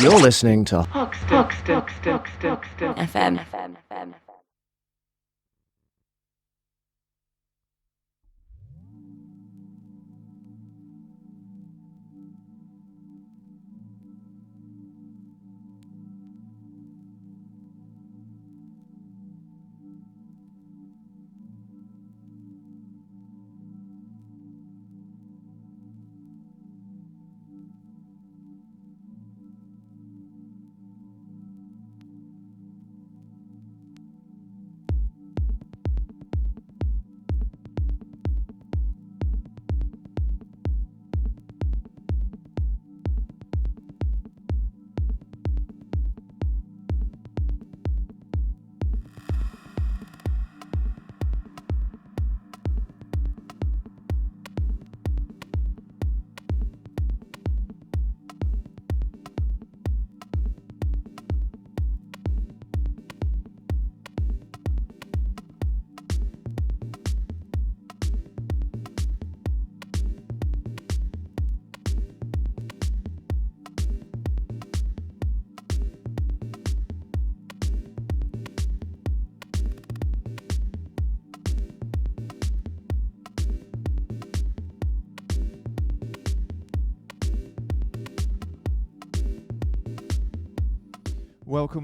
You're listening to Hoxton FM.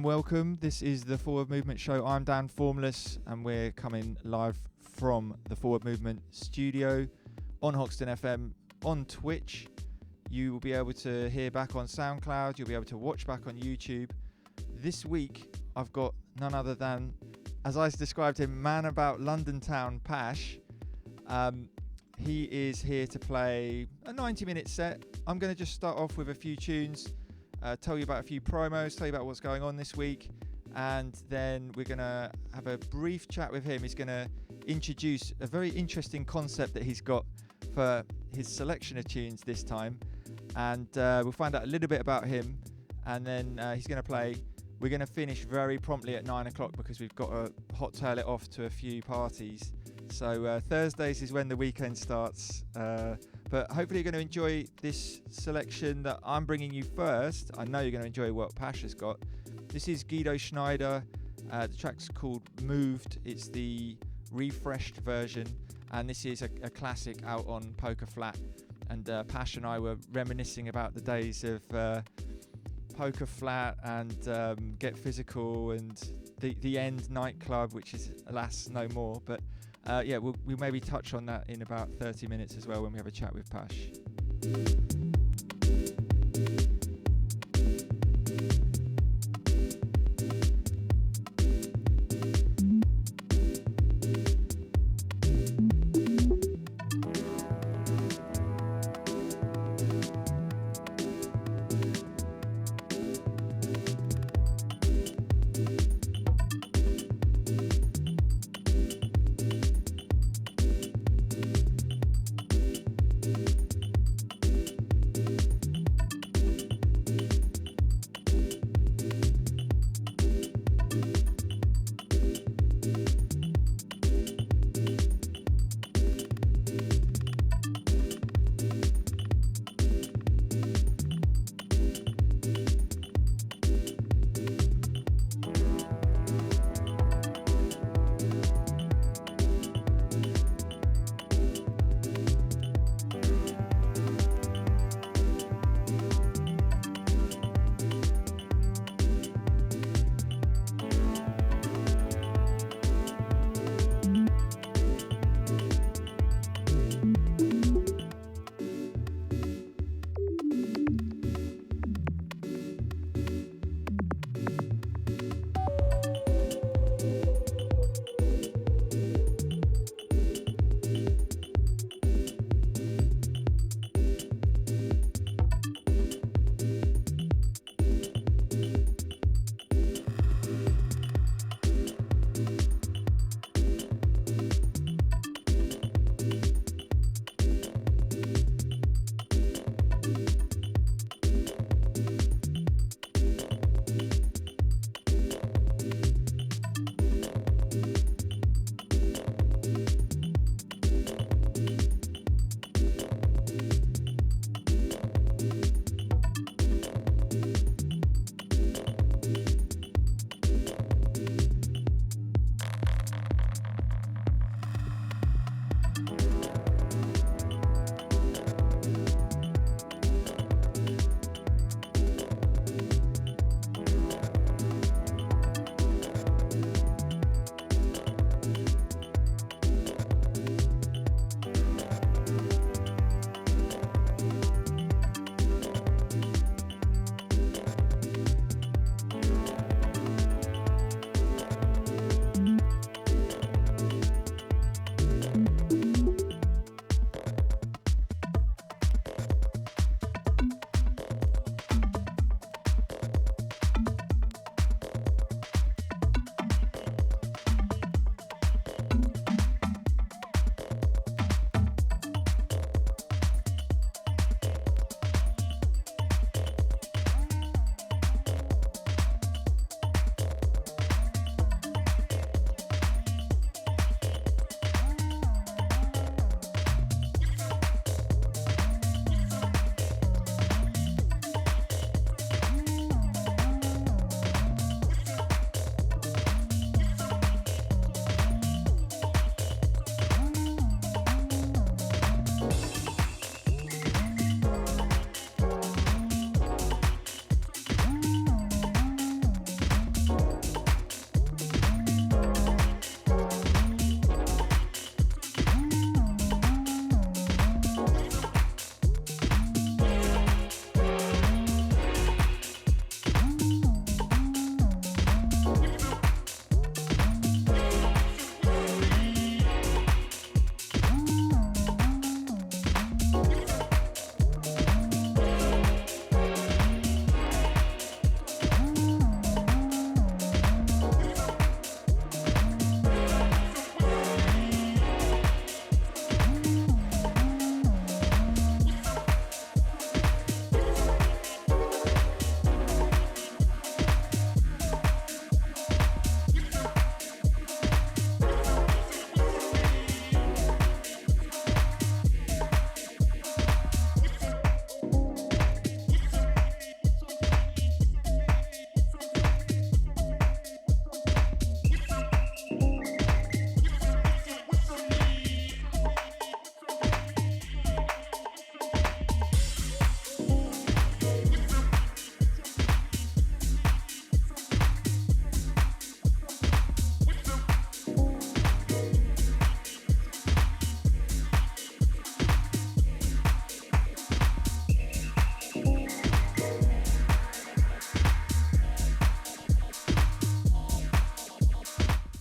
Welcome. This is the Forward Movement Show. I'm Dan Formless, and we're coming live from the Forward Movement studio on Hoxton FM, on Twitch. You will be able to hear back on SoundCloud. You'll be able to watch back on YouTube. This week, I've got none other than, as I described him, man about London town, Pash. He is here to play a 90-minute set. I'm going to just start off with a few tunes. Tell you about a few promos, tell you about what's going on this week, and then we're going to have a brief chat with him. He's going to introduce a very interesting concept that he's got for his selection of tunes this time, and we'll find out a little bit about him, and then he's going to play. We're going to finish very promptly at 9 o'clock because we've got to hot tail it off to a few parties. So Thursdays is when the weekend starts. But hopefully you're going to enjoy this selection that I'm bringing you first. I know you're going to enjoy what Pash has got. This is Guido Schneider. The track's called Moved. It's the refreshed version. And this is a classic out on Poker Flat. And Pash and I were reminiscing about the days of Poker Flat and Get Physical and the End nightclub, which is, alas, no more. But we'll maybe touch on that in about 30 minutes as well when we have a chat with Pash.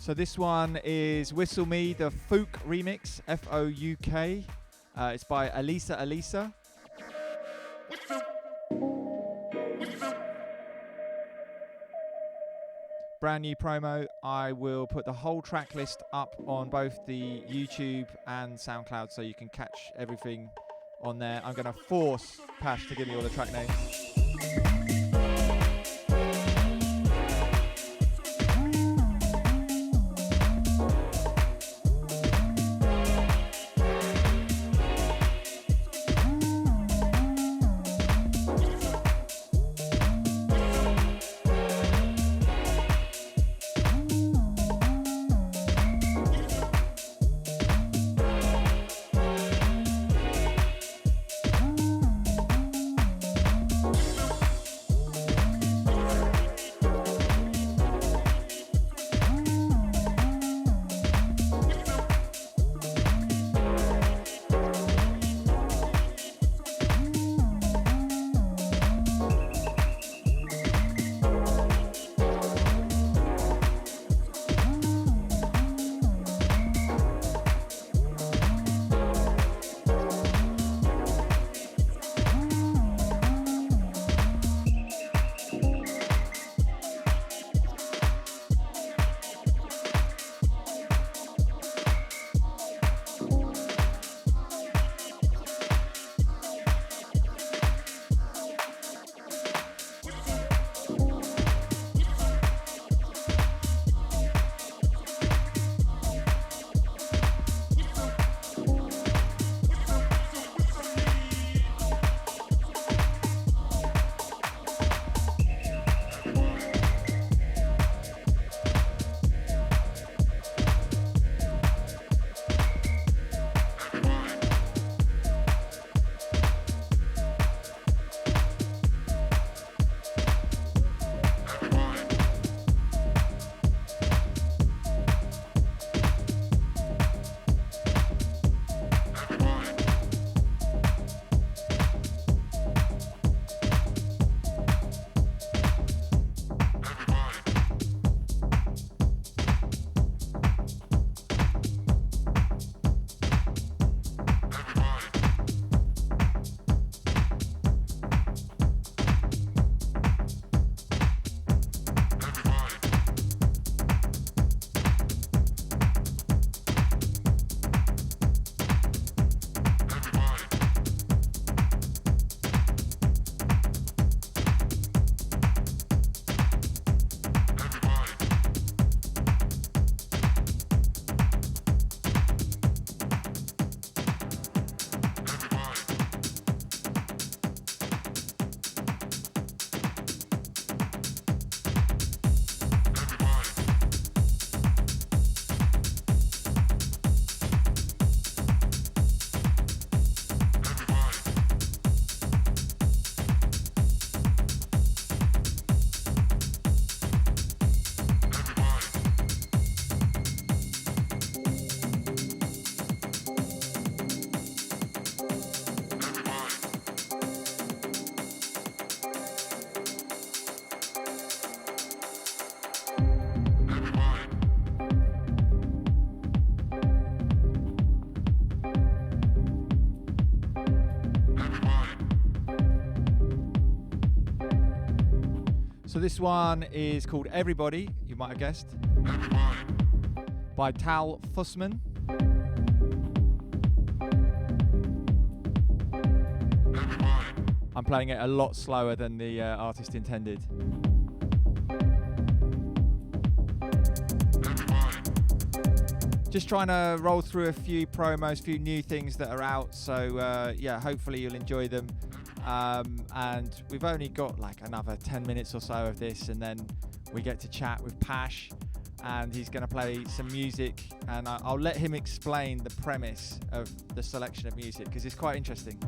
So this one is Whistle Me, the Fouk remix, Fouk. It's by Elisa. Brand new promo. I will put the whole track list up on both the YouTube and SoundCloud so you can catch everything on there. I'm going to force Pash to give me all the track names. So this one is called Everybody, you might have guessed, by Tal Fussman. I'm playing it a lot slower than the artist intended. Just trying to roll through a few promos, a few new things that are out. So yeah, hopefully you'll enjoy them. And we've only got like another 10 minutes or so of this, and then we get to chat with Pash, and he's going to play some music, and I'll let him explain the premise of the selection of music because it's quite interesting.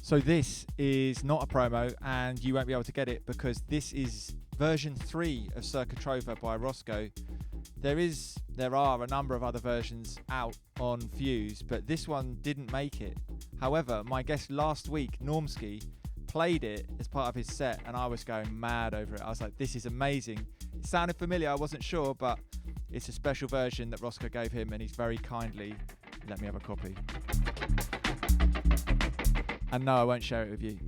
So this is not a promo, and you won't be able to get it because this is version 3 of Cerca Trova by Rossko. There are a number of other versions out on Fuse, but this one didn't make it. However, my guest last week, Normski, played it as part of his set, and I was going mad over it. I was like, this is amazing. It sounded familiar, I wasn't sure, but it's a special version that Rossko gave him, and he's very kindly let me have a copy. And no, I won't share it with you.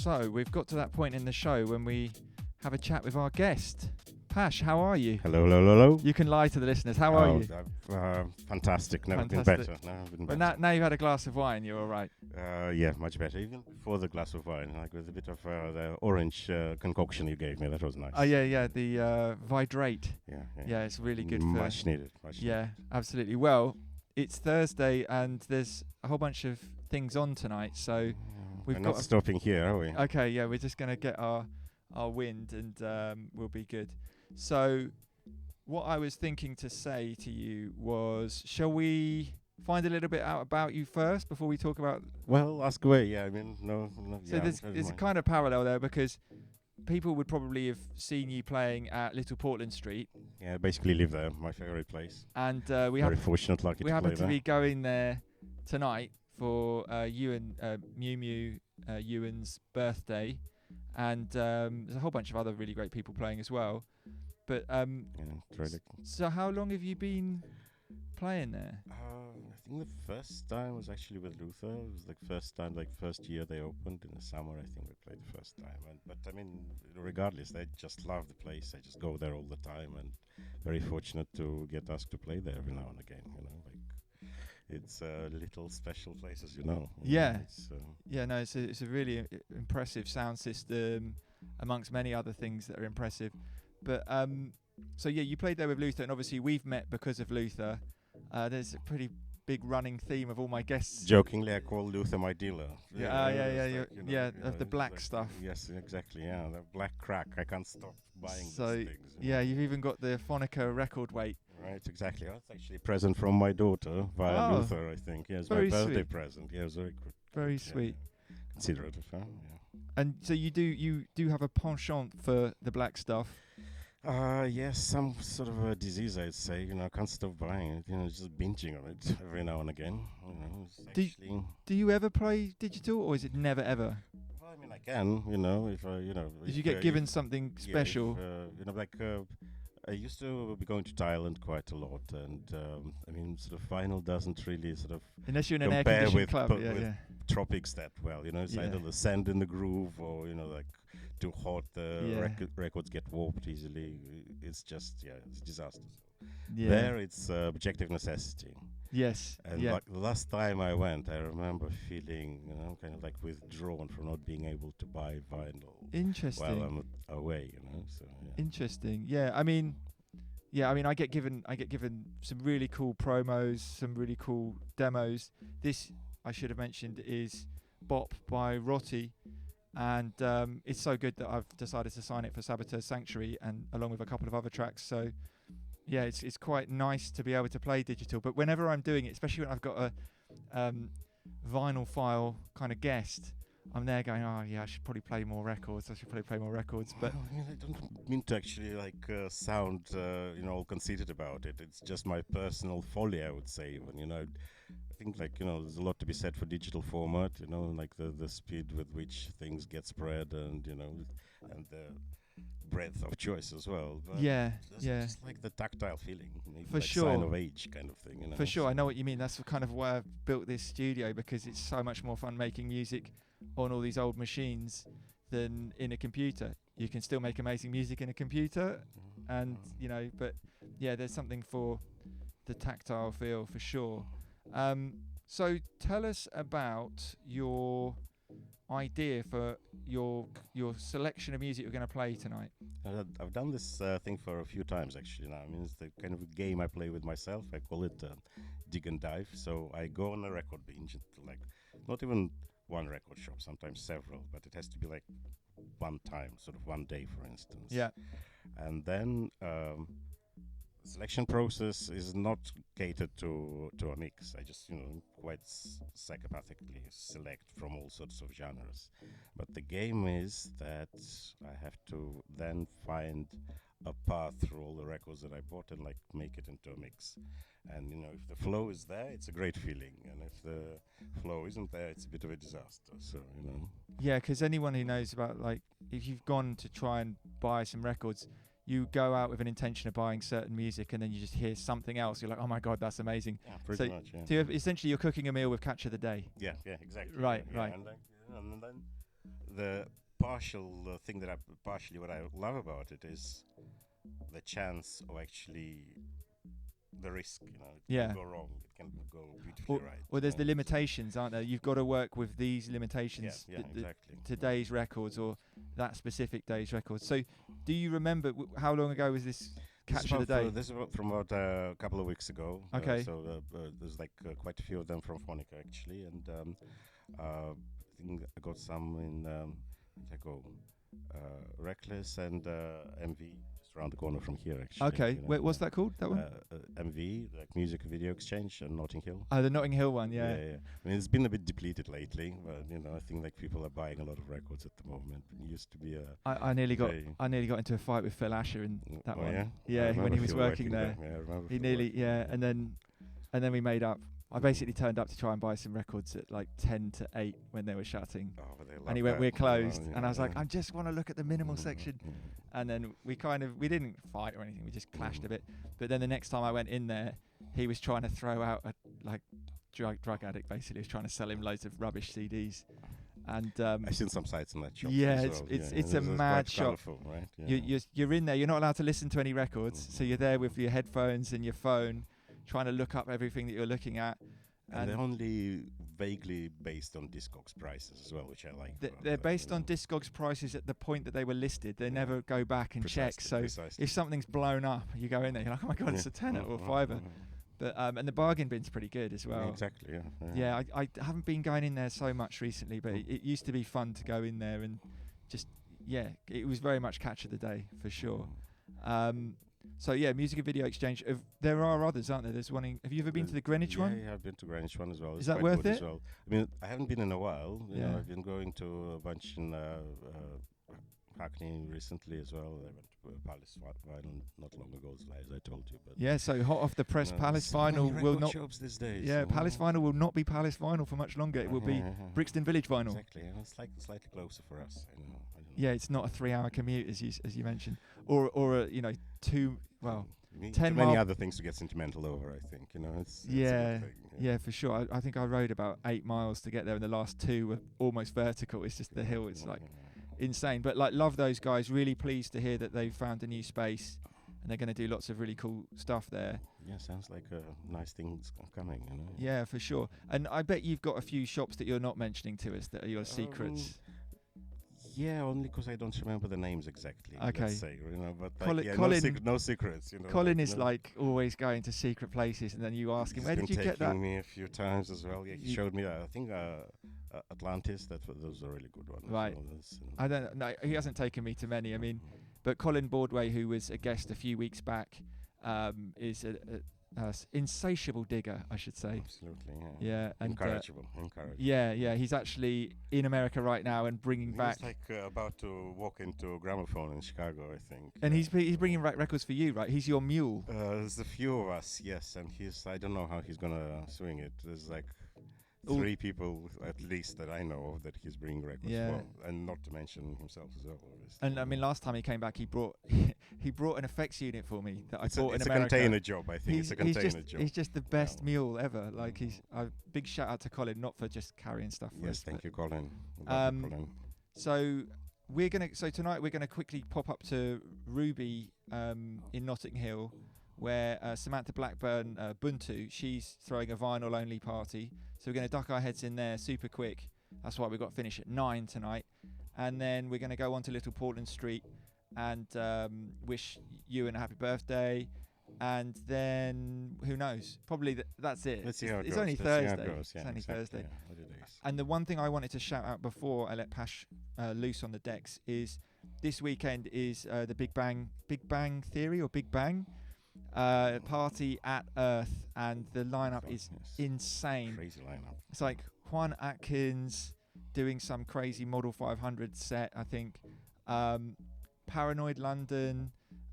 So we've got to that point in the show when we have a chat with our guest. Pash, how are you? Hello. You can lie to the listeners. How are you? Fantastic. Never been Fantastic. better. Never been But better. now you've had a glass of wine, you're all right. Yeah, much better. Even before the glass of wine, like with a bit of the orange concoction you gave me, that was nice. Oh yeah, the Vidrate. Yeah. It's really good for... Much needed. Yeah, absolutely. Well, it's Thursday and there's a whole bunch of things on tonight, so we've We're got... not stopping here, are we? Okay, yeah, we're just going to get our wind and we'll be good. So what I was thinking to say to you was, shall we find a little bit out about you first before we talk about... Well, ask away. Yeah, I mean, no. So there's a kind of parallel there because people would probably have seen you playing at Little Portland Street. Yeah, I basically live there, my favorite place. And Very fortunate, lucky we to happen play to there. be going there tonight for Mew Ewan's birthday. And there's a whole bunch of other really great people playing as well. But it's really cool. so how long have you been playing there? I think the first time was actually with Luther. It was like first year they opened in the summer. I think we played the first time. But I mean, regardless, they just love the place. They just go there all the time, and very fortunate to get asked to play there every now and again. You know, like it's a little special place, as you know. Yeah. It's, It's a really impressive sound system, amongst many other things that are impressive. But so yeah, you played there with Luther, and obviously we've met because of Luther. There's a pretty big running theme of all my guests. Jokingly, I call Luther my dealer. Of the black like, stuff. Yes, exactly. Yeah, the black crack. I can't stop buying So these things. yeah, you've even got the Phonica record weight. Right, exactly. That's actually a present from my daughter via Oh, Luther, I think. Yeah, it's my very birthday sweet. present. Yeah, it was very good. Very sweet. Yeah. Considerate of her. Yeah. And so you do have a penchant for the black stuff. Yes, some sort of a disease, I'd say. You know, I can't stop buying it. You know, just binging on it every now and again. You know, it's actually... Do you ever play digital, or is it never ever? Well, I mean, I can. You know, if If you get given something special. I used to be going to Thailand quite a lot, and I mean, sort of vinyl doesn't really sort of Unless you're in an compare air-conditioned club, with yeah. tropics that well. You know, it's either the sand in the groove, or like too hot, the records get warped easily. It's just it's a disaster. Yeah. There, it's objective necessity. Yes. And like the last time I went, I remember feeling, kind of like withdrawn from not being able to buy vinyl. Interesting. While I'm away, So yeah. Interesting. Yeah. I mean, I get given some really cool promos, some really cool demos. This, I should have mentioned, is Bop by Rotty. And it's so good that I've decided to sign it for Saboteurs Sanctuary, and along with a couple of other tracks. So yeah, it's quite nice to be able to play digital. But whenever I'm doing it, especially when I've got a vinyl file kind of guest, I'm there going, oh yeah, I should probably play more records. But I don't mean to actually sound all conceited about it. It's just my personal folly, I would say. Even I think there's a lot to be said for digital format. Like the speed with which things get spread, and and the breadth of choice as well. But just like the tactile feeling, maybe for like sure. sign of age kind of thing. For sure, I know what you mean. That's kind of why I've built this studio, because it's so much more fun making music on all these old machines than in a computer. You can still make amazing music in a computer, and but yeah, there's something for the tactile feel for sure. So tell us about your idea for your selection of music you're going to play tonight. I've done this thing for a few times actually now. I mean, it's the kind of a game I play with myself. I call it dig and dive. So I go on a record binge into not even one record shop, sometimes several, but it has to be like one time, sort of one day, for instance. Yeah. And then selection process is not catered to a mix. I just quite psychopathically select from all sorts of genres. But the game is that I have to then find a path through all the records that I bought and make it into a mix. And if the flow is there, it's a great feeling, and if the flow isn't there, it's a bit of a disaster. So yeah, because anyone who knows about if you've gone to try and buy some records, you go out with an intention of buying certain music, and then you just hear something else. You're like, oh my god, that's amazing. Yeah, pretty much. Yeah. So essentially, you're cooking a meal with Catch of the Day. Yeah, exactly. Right. And then the thing that partially what I love about it is the chance of actually the risk. It Yeah. can go wrong. It can go beautifully right. Well, there's the limitations, aren't there? You've got to work with these limitations. Yeah, exactly. Today's records or that specific day's records. So, do you remember how long ago was this catch of the day? This is from about a couple of weeks ago. Okay. So there's like quite a few of them from Phonica actually, and I think I got some in Reckless and MV just around the corner from here actually. Okay. What's that called? That one? MV, like Music Video Exchange in Notting Hill. Oh, the Notting Hill one. Yeah. I mean, it's been a bit depleted lately, but I think like people are buying a lot of records at the moment. It used to be I nearly got into a fight with Phil Asher in that one. Yeah, when he was working there. Yeah, I remember. He nearly and then we made up. I basically turned up to try and buy some records at like 7 to 8 when they were shutting. Oh, and he went, "We're closed." And I was like, "I just want to look at the minimal section." And then we didn't fight or anything. We just clashed a bit. But then the next time I went in there, he was trying to throw out a drug addict. Basically, he was trying to sell him loads of rubbish CDs. And I've seen some sites in that shop. Yeah, as well. it's a mad shop. Right? You're in there. You're not allowed to listen to any records, so you're there with your headphones and your phone, trying to look up everything that you're looking at. And they're only vaguely based on Discogs prices as well, which I like. They're based on Discogs prices at the point that they were listed. They never go back and check. So if something's blown up, you go in there, you're like, "Oh my god, it's a tenner or a fiver." But and the bargain bin's pretty good as well. Exactly. Yeah, I haven't been going in there so much recently, but it used to be fun to go in there and just it was very much catch of the day for sure. So yeah, Music and Video Exchange. There are others, aren't there? There's one. Have you ever been to the Greenwich one? Yeah, I've been to Greenwich one as well. Is that worth it? As well. I mean, I haven't been in a while. I've been going to a bunch in Hackney recently as well. I went to Palace Vinyl not long ago, as I told you. But yeah, so hot off the press, Palace Vinyl will not. Shops these days, yeah, Palace Vinyl will not be Palace Vinyl for much longer. It will be Brixton Village Vinyl. Exactly, and it's like slightly closer for us. I don't know. Yeah, it's not a 3-hour commute as you mentioned, or 10 many other things to get sentimental over. I think it's a good thing, yeah, for sure. I think I rode about 8 miles to get there, and the last 2 were almost vertical. It's just the hill. It's like insane. But love those guys. Really pleased to hear that they've found a new space, and they're going to do lots of really cool stuff there. Yeah, sounds like nice things coming. Yeah, for sure. And I bet you've got a few shops that you're not mentioning to us that are your secrets. Yeah, only because I don't remember the names exactly. Okay. Let's say, but Colin, no secrets. Colin is like always going to secret places, and then you ask him, "Where did you get that?" He's been taking me a few times as well. Yeah, he showed me that. I think Atlantis. Those are really good ones. Right. I don't know. He hasn't taken me to many. I mean, but Colin Boardway, who was a guest a few weeks back, is a insatiable digger, I should say. Absolutely, yeah. And encourageable. Yeah. He's actually in America right now and bringing back. He's like about to walk into Gramophone in Chicago, I think. And he's bringing back records for you, right? He's your mule. There's a few of us, yes, and I don't know how he's gonna swing it. There's like 3 people at least that I know of that he's bringing records for, and not to mention himself as well. Obviously. And I mean, last time he came back, he brought an effects unit for me that I bought in America. It's a container job, I think. It's a container job. He's just the best mule ever. Like big shout out to Colin, not for just carrying stuff for us. Yes, thank you, Colin. So tonight we're gonna quickly pop up to Ruby in Notting Hill, where Samantha Blackburn Buntu, she's throwing a vinyl only party. So we're going to duck our heads in there super quick. That's why we've got to finish at 9 tonight. And then we're going to go on to Little Portland Street and wish you a happy birthday. And then, who knows? Probably that's it. Let's see how it goes. It's only Thursday. It's only Thursday. Yeah, and the one thing I wanted to shout out before I let Pash loose on the decks is this weekend is the Big Bang Theory or Big Bang party at Earth, and the lineup is insane. Crazy lineup. It's like Juan Atkins doing some crazy Model 500 set, I think. Paranoid London,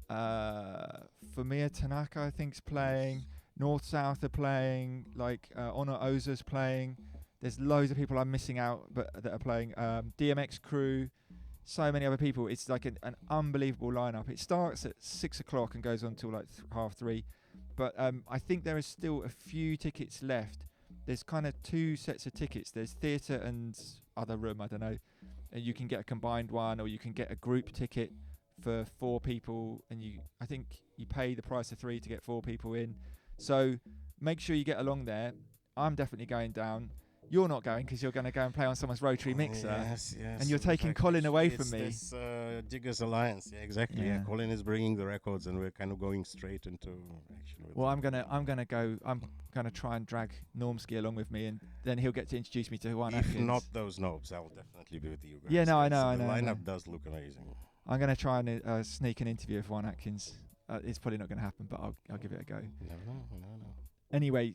Fumiya Tanaka, I think, is playing. North South are playing. Like Honor Oza's playing. There's loads of people I'm missing out, but that are playing. DMX Crew. So many other people. It's like an unbelievable lineup. It starts at 6 o'clock and goes on till like 3:30. But I think there is still a few tickets left. There's kind of 2 sets of tickets. There's theatre and other room, I don't know. you can get a combined one, or you can get a group ticket for 4 people, and I think you pay the price of 3 to get 4 people in. So make sure you get along there. I'm definitely going down. You're not going because you're going to go and play on someone's rotary mixer. Yes. And you're taking Colin away from me. It's this Diggers Alliance. Yeah, exactly. Yeah. Yeah. Colin is bringing the records, and we're kind of going straight into action. With Well, them. I'm gonna try and drag Normski along with me, and then he'll get to introduce me to Juan If Atkins. not those knobs, I will definitely be with you guys. Yeah, no, I Yes, know, The I know. lineup does look amazing. I'm gonna try and sneak an interview with Juan Atkins. It's probably not gonna happen, but I'll give it a go. No. Anyway,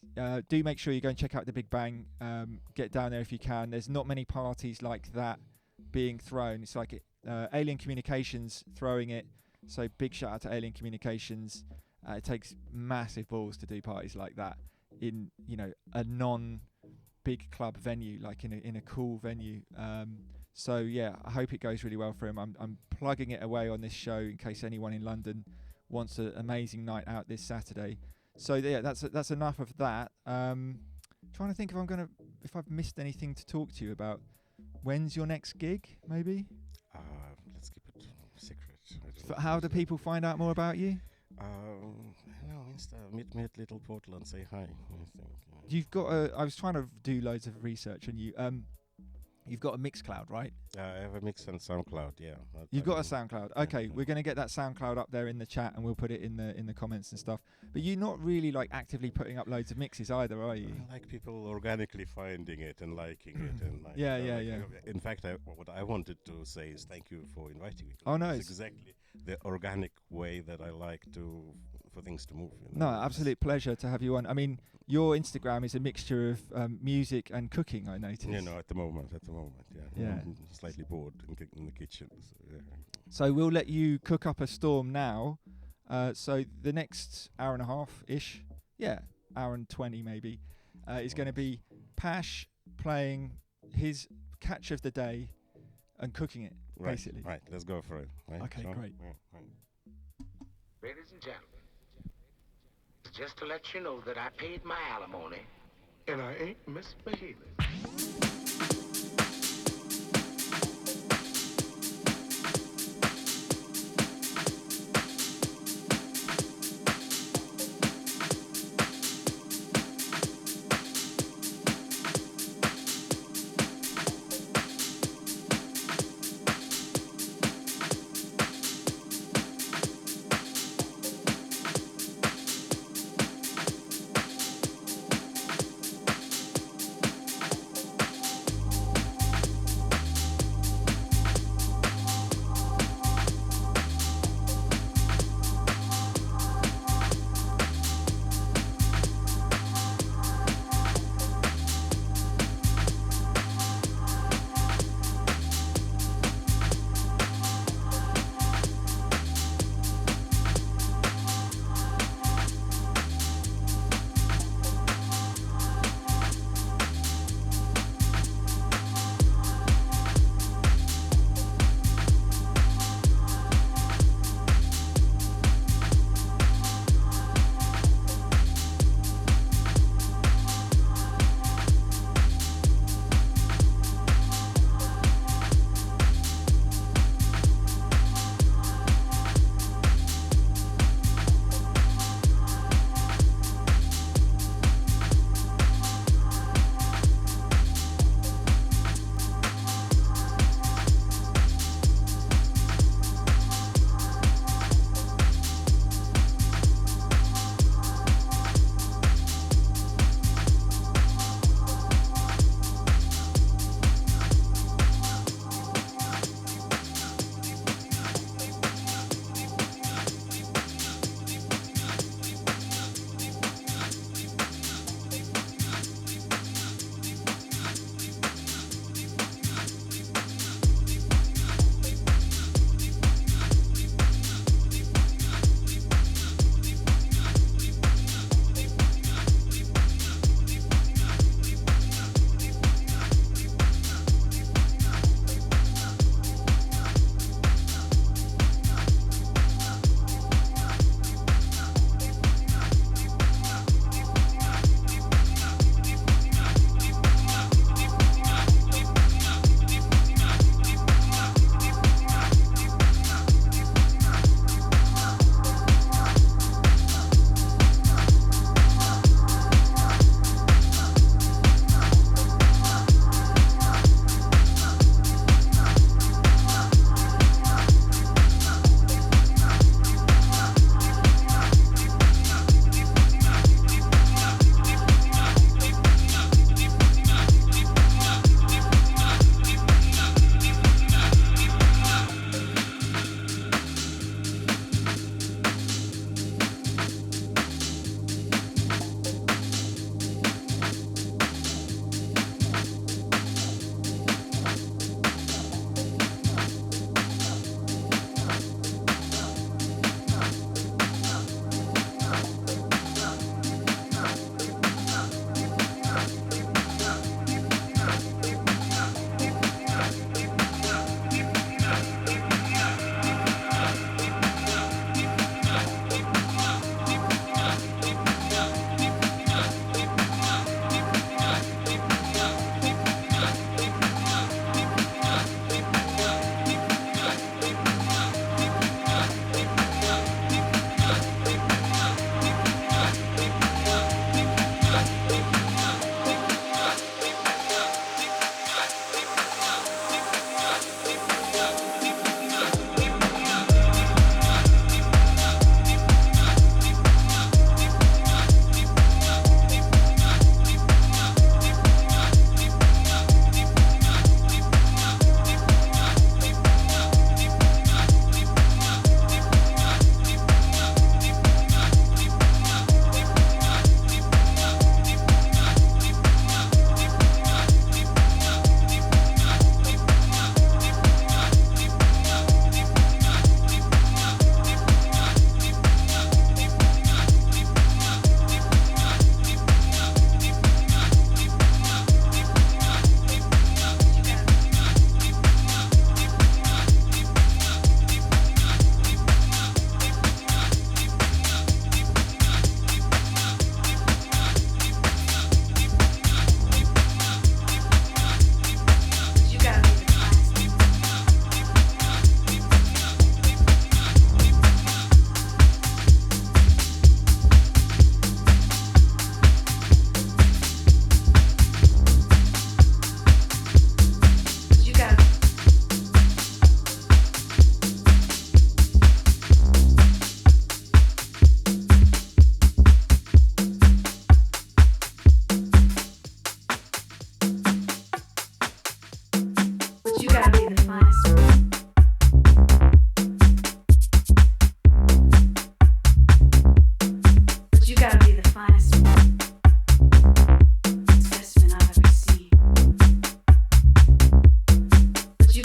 do make sure you go and check out the Big Bang. Get down there if you can. There's not many parties like that being thrown. It's like Alien Communications throwing it. So big shout out to Alien Communications. It takes massive balls to do parties like that in a non-big club venue, like in a cool venue. So yeah, I hope it goes really well for him. I'm plugging it away on this show in case anyone in London wants an amazing night out this Saturday. So yeah, that's enough of that. Trying to think if I've missed anything to talk to you about. When's your next gig? Maybe. Let's keep it secret. How do people find out more about you? Insta. Meet me at Little Portal and say hi. I think. You've got I was trying to do loads of research on you. You've got a Mixcloud, right? I have a mix and SoundCloud. Yeah. You've got a SoundCloud. Okay, yeah. we're going to get that SoundCloud up there in the chat, and we'll put it in the comments and stuff. But you're not really like actively putting up loads of mixes either, are you? I like people organically finding it and liking it, and like, Yeah. In fact, what I wanted to say is thank you for inviting me. Oh, no, It's exactly the organic way that I like for things to move. No, absolute pleasure to have you on. I mean, your Instagram is a mixture of music and cooking, I noticed. At the moment, yeah. Yeah. I'm slightly bored in the kitchen. So, yeah. So we'll let you cook up a storm now. So the next hour and a half-ish, hour and 20 maybe, is going to be Pash playing his catch of the day and cooking it, basically. Right, let's go for it. Right? Okay, great. Right. Ladies and gentlemen, just to let you know that I paid my alimony and I ain't misbehaving.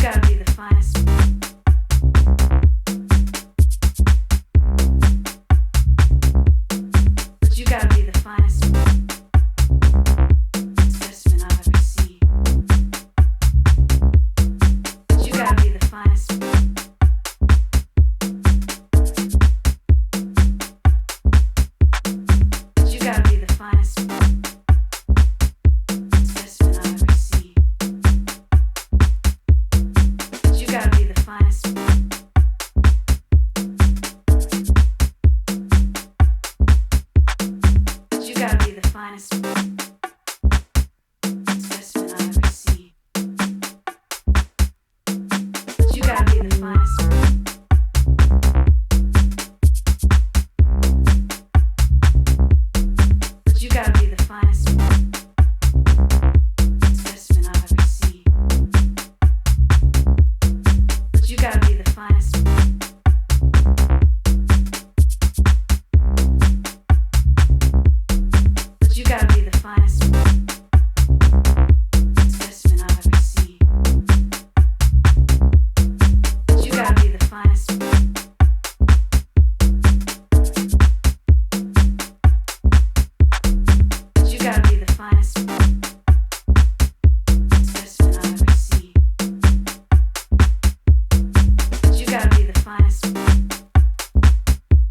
gotta be the finest. But you gotta be the finest specimen I've ever seen. But you gotta be the finest. But you gotta be the finest specimen I've ever seen. But you gotta be the finest. But you gotta be the finest specimen I've ever seen. But you gotta be the finest. But you gotta be the finest specimen I've ever seen. But you gotta be the finest. But you gotta be the finest specimen I've ever seen. But you gotta be the finest. But you gotta be the finest specimen I've ever seen. But you gotta be the finest. But you gotta be the finest specimen I've ever seen.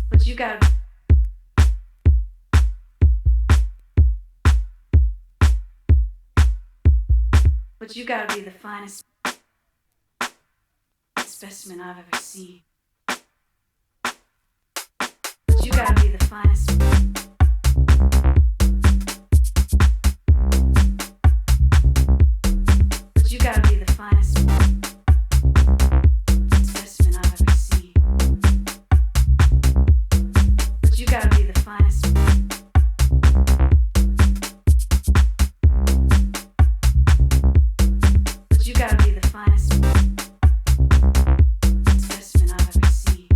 But you gotta. But you gotta be the finest specimen I've ever seen. But you gotta be the finest. But you gotta be the finest specimen I've ever seen. But you gotta be the finest. But you gotta be the finest specimen I've ever seen.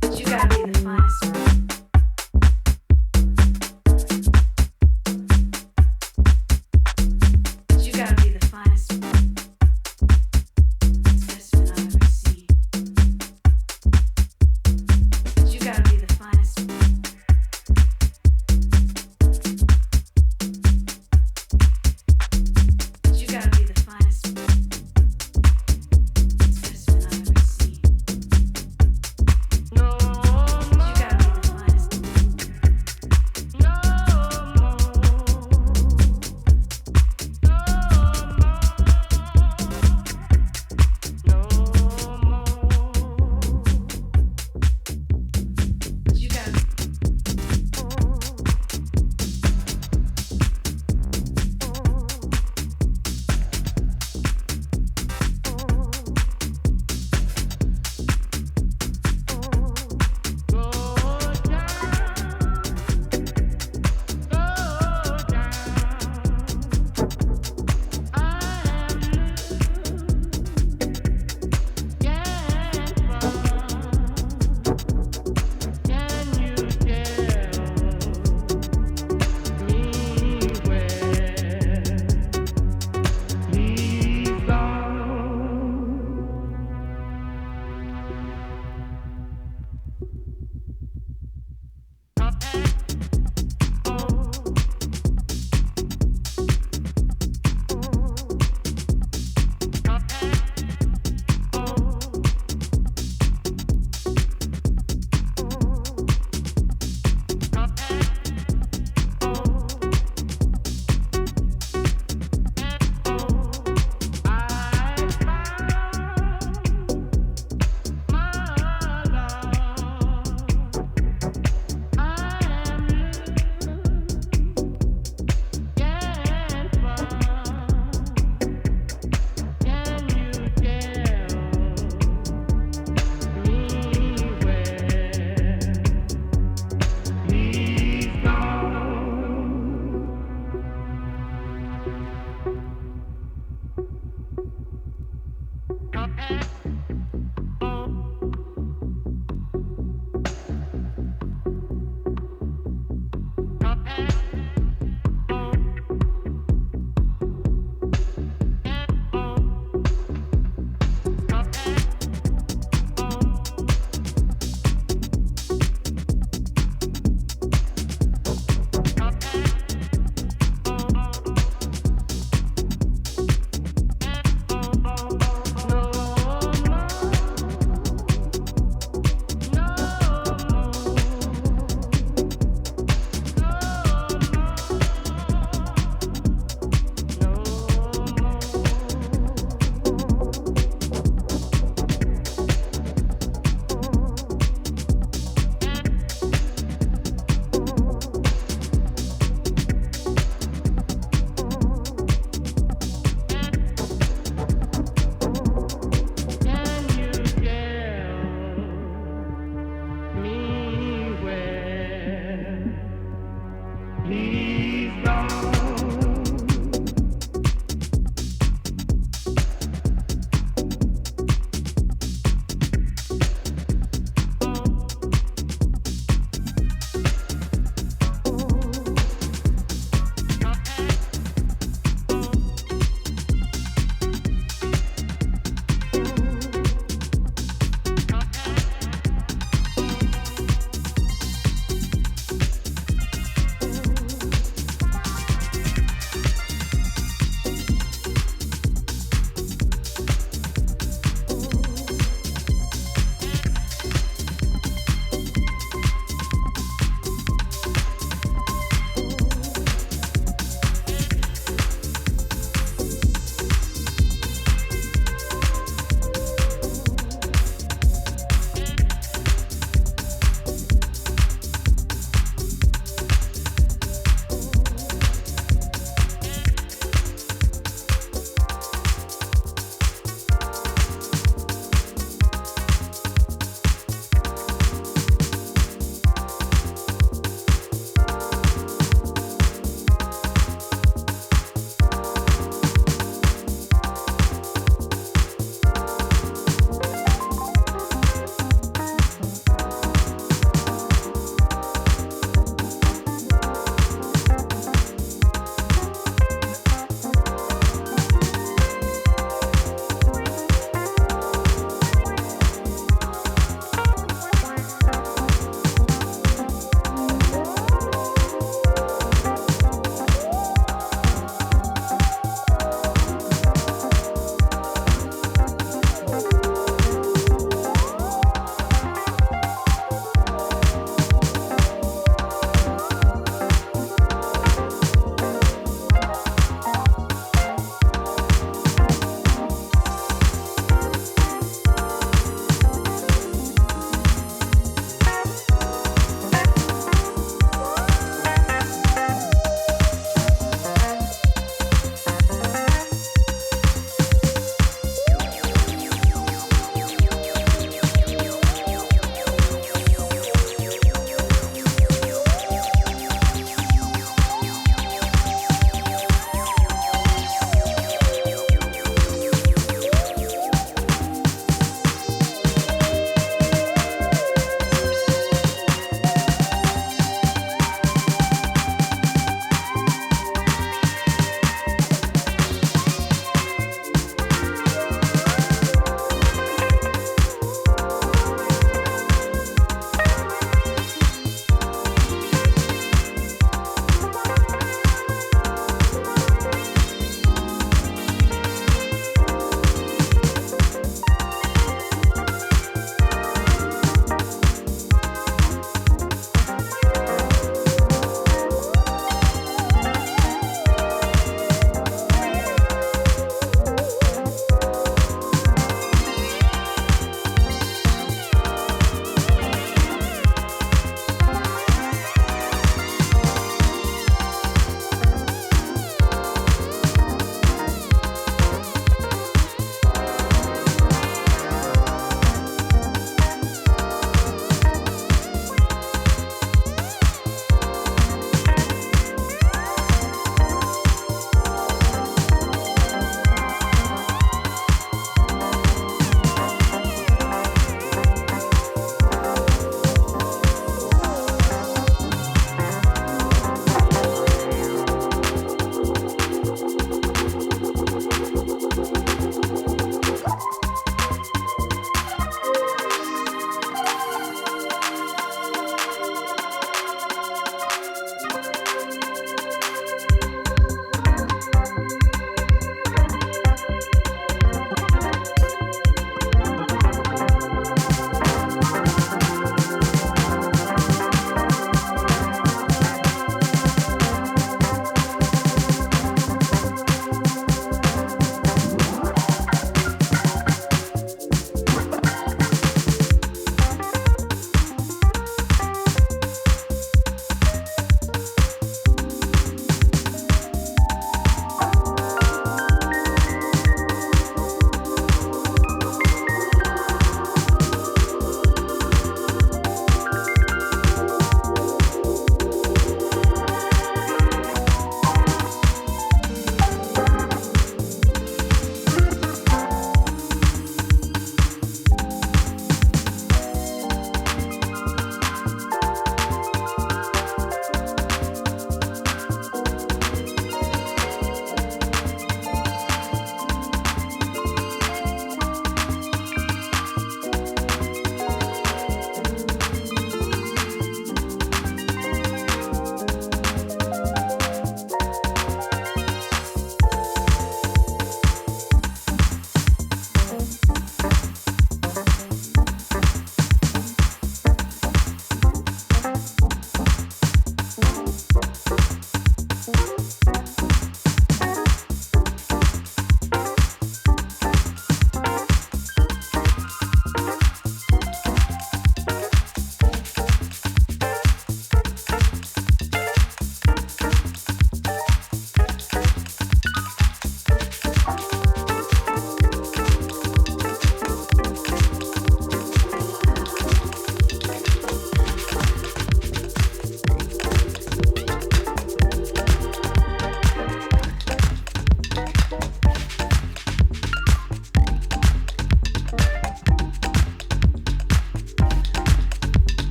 But you gotta be the finest.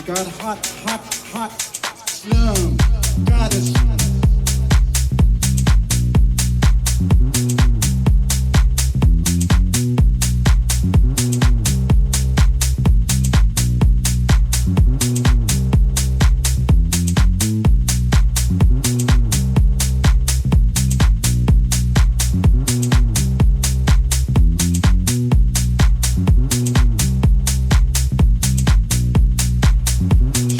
got hot, hot, hot, slum, goddess.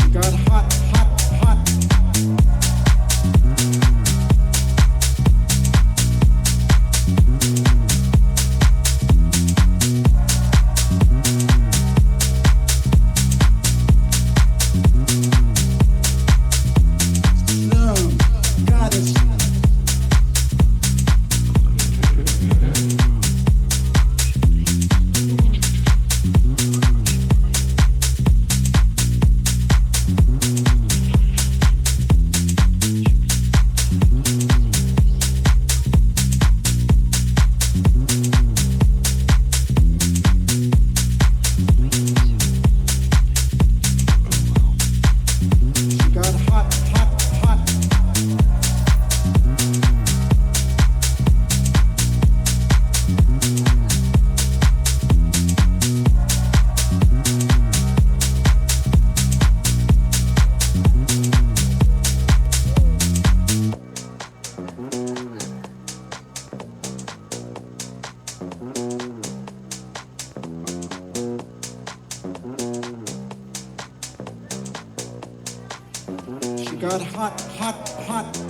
got hot, hot, hot. She got hot, hot, hot.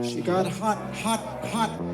She got hot, hot, hot.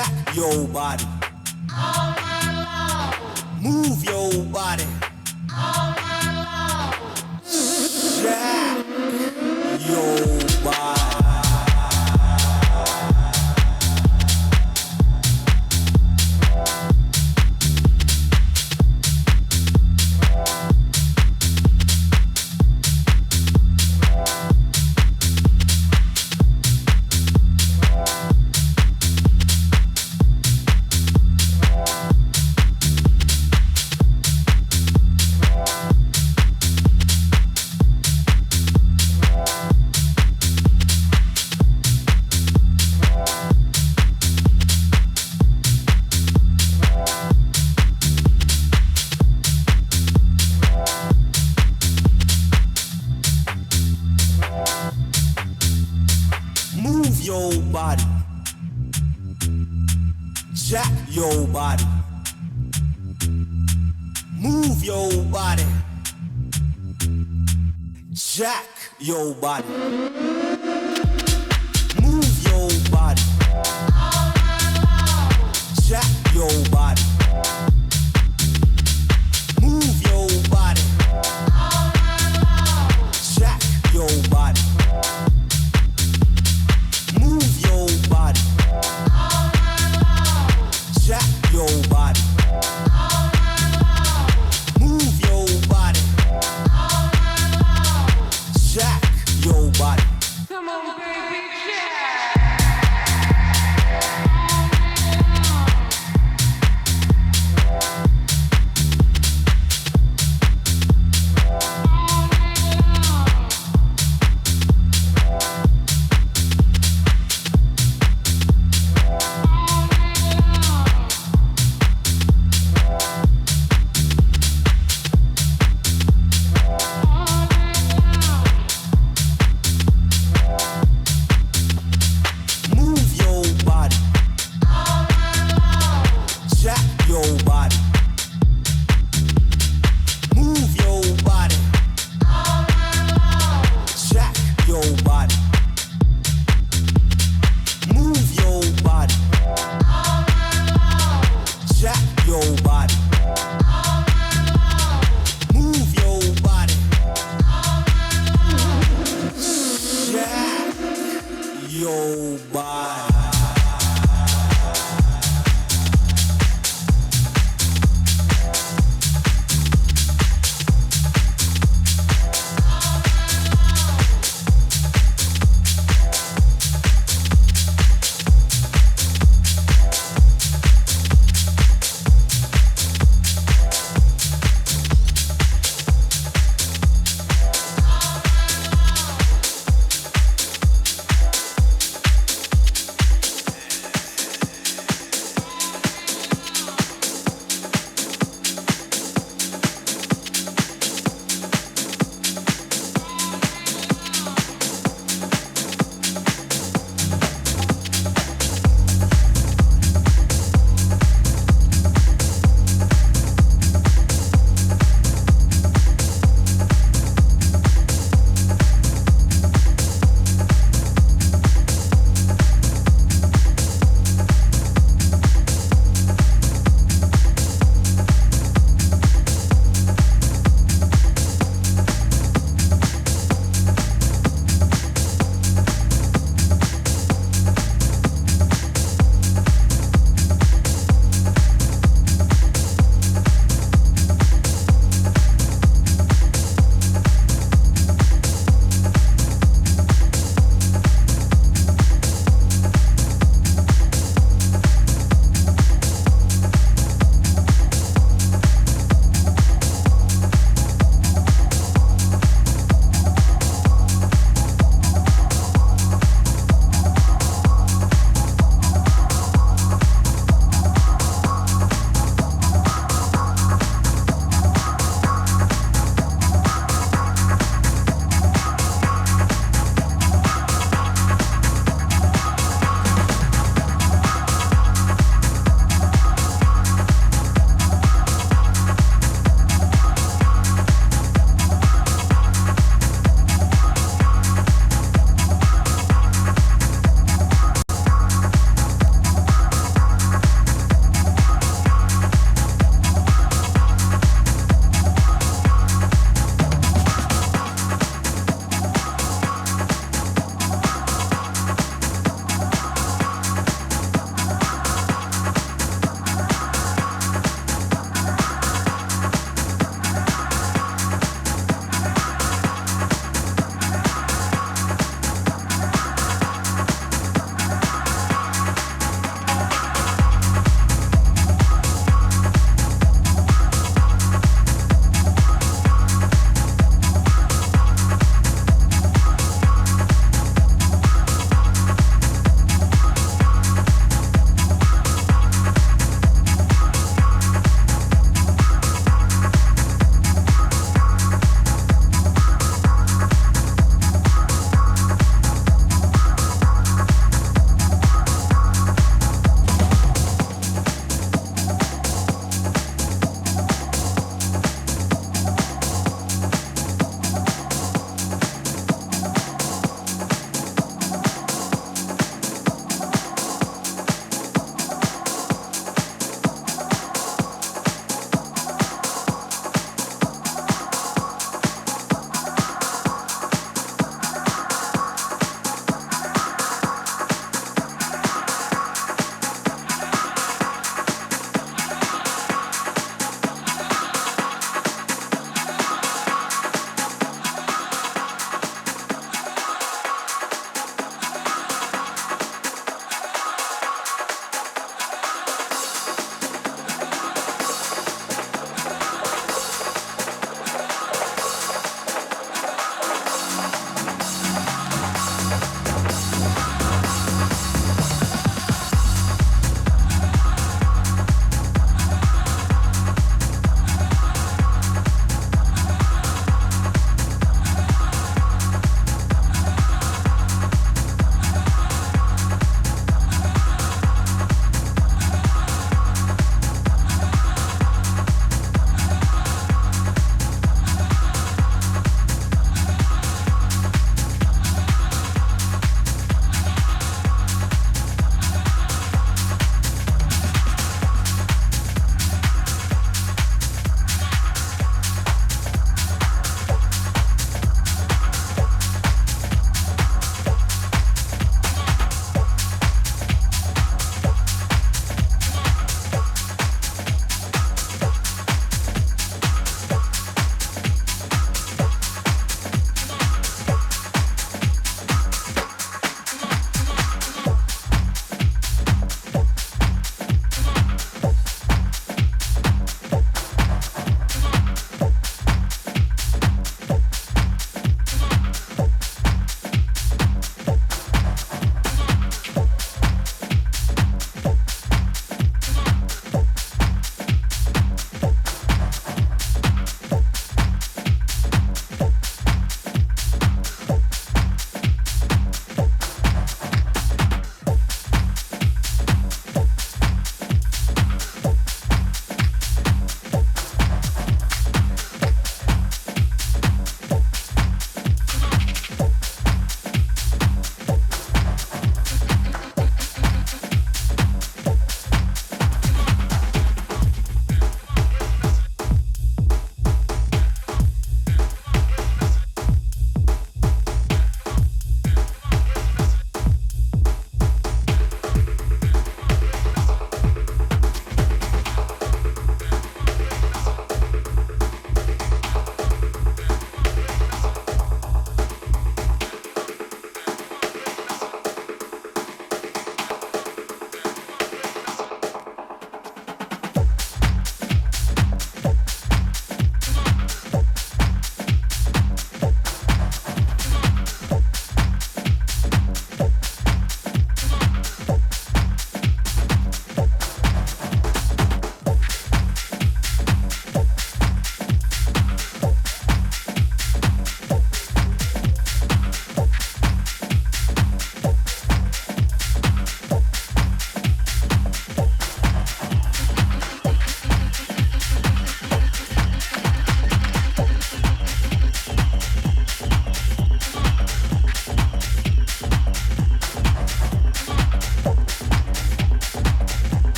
Jack your body. All night long. Move your body. All night long. Jack your body. Your body. Move your body. Jack your body. Move your body. Jack your body. Move your body. Jack your body. Move your body. Jack your body. Move your body. Jack your body.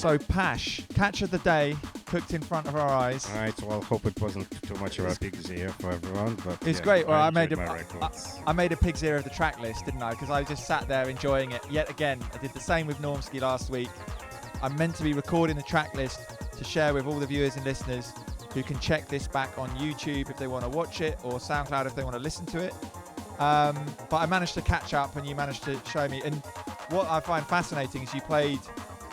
So Pash, catch of the day, cooked in front of our eyes. All right, well, hope it wasn't too much of a pig's ear for everyone, but It's great. Well, I made I a pig's ear of the track list, didn't I? Because I just sat there enjoying it. Yet again, I did the same with Normski last week. I'm meant to be recording the track list to share with all the viewers and listeners who can check this back on YouTube if they want to watch it, or SoundCloud if they want to listen to it. But I managed to catch up, and you managed to show me. And what I find fascinating is you played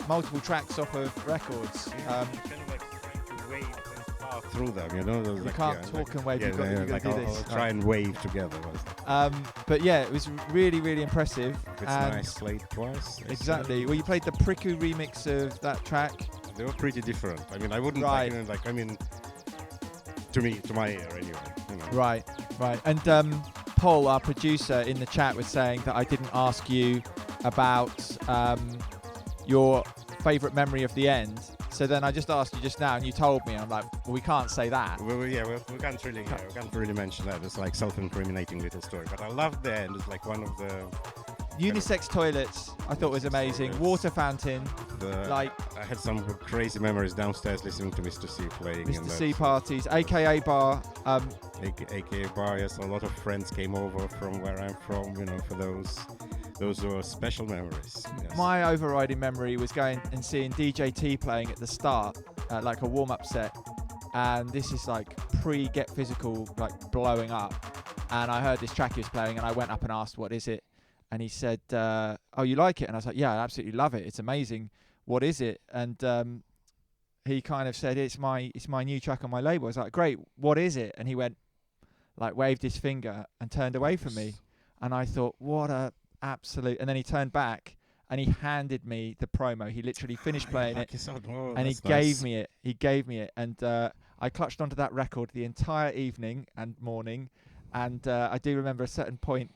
multiple tracks off of records. You kind of like trying to wave and pass through them, you know? You can't talk and wave. You've got to do this. I'll try and wave together. But yeah, it was really, really impressive. It's nice, played twice. Exactly. Well, you played the Priku remix of that track. They were pretty different. I mean, I wouldn't to my ear anyway. You know. Right. And Paul, our producer in the chat, was saying that I didn't ask you about your favourite memory of the end. So then I just asked you just now, and you told me. I'm like, well, we can't say that. Well, we can't really mention that. It's like self-incriminating little story. But I loved the end. It's like one of the unisex toilets. I thought was amazing. Toilets. Water fountain. I had some crazy memories downstairs listening to Mr. C playing. Mr. C parties, AKA bar. AKA bar. Yes, a lot of friends came over from where I'm from. You know, for those were special memories. Yes. My overriding memory was going and seeing DJ T playing at the start, like a warm-up set. And this is like pre-Get Physical, like blowing up. And I heard this track he was playing, and I went up and asked, what is it? And he said, oh, you like it? And I was like, yeah, I absolutely love it. It's amazing. What is it? And he kind of said, it's my new track on my label. I was like, great, what is it? And he went, like, waved his finger and turned away from me. And I thought, what a absolute... And then he turned back and he handed me the promo. He literally finished playing it, and he gave me it. He gave me it. And I clutched onto that record the entire evening and morning. And I do remember a certain point...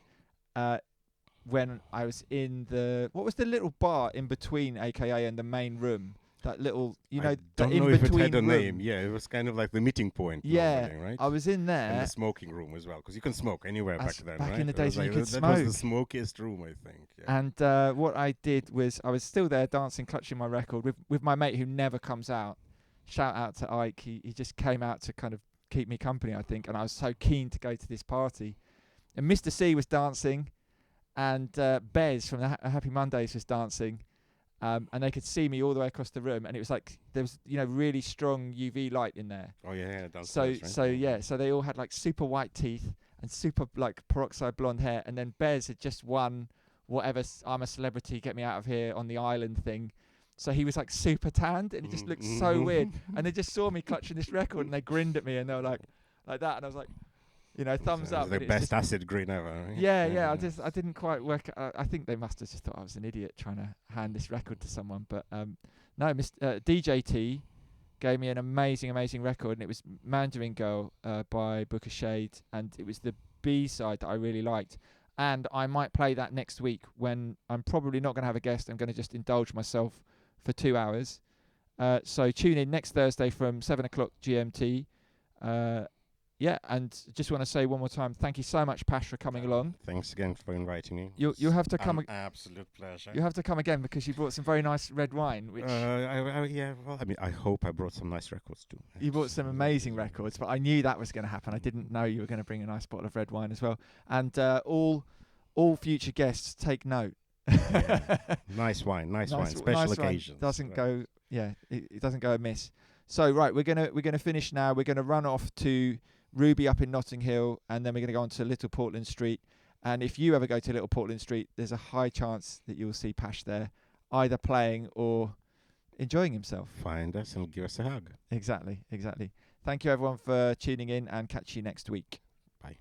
when I was in what was the little bar in between AKA and the main room? That little, I don't know if it had a name. Yeah, it was kind of like the meeting point. Yeah, normally, right? I was in there. And the smoking room as well, because you can smoke anywhere back then, back right? in the days when you could smoke. That was the smokiest room, I think. Yeah. And what I did was I was still there dancing, clutching my record with my mate who never comes out. Shout out to Ike. He just came out to kind of keep me company, I think. And I was so keen to go to this party. And Mr. C was dancing. And Bez from the Happy Mondays was dancing, and they could see me all the way across the room, and it was like there was really strong UV light in there. Oh yeah, so they all had like super white teeth and super like peroxide blonde hair, and then Bez had just won whatever I'm a celebrity, get me out of here on the island thing. So he was like super tanned, and it just looked so weird. And they just saw me clutching this record, and they grinned at me, and they were like that, and I was like. Thumbs up. The best acid grin ever. Right? Yeah. I didn't quite work. I think they must have just thought I was an idiot trying to hand this record to someone. But no, DJ T gave me an amazing record, and it was Mandarin Girl by Book of Shade, and it was the B side that I really liked. And I might play that next week when I'm probably not going to have a guest. I'm going to just indulge myself for 2 hours. So tune in next Thursday from 7:00 GMT. Yeah, and just want to say one more time, thank you so much, Pash, for coming along. Thanks again for inviting me. You have to come. An absolute pleasure. You have to come again because you brought some very nice red wine. Which I hope I brought some nice records too. You brought some amazing records, but I knew that was going to happen. I didn't know you were going to bring a nice bottle of red wine as well. And all future guests take note. Nice wine, special occasions. Doesn't go. Yeah, it doesn't go amiss. So right, we're gonna finish now. We're gonna run off to Ruby up in Notting Hill, and then we're going to go on to Little Portland Street. And if you ever go to Little Portland Street, there's a high chance that you'll see Pash there, either playing or enjoying himself. Find us and give us a hug. Exactly. Thank you, everyone, for tuning in, and catch you next week. Bye.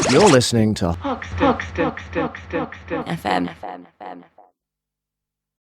You're listening to Hoxton FM.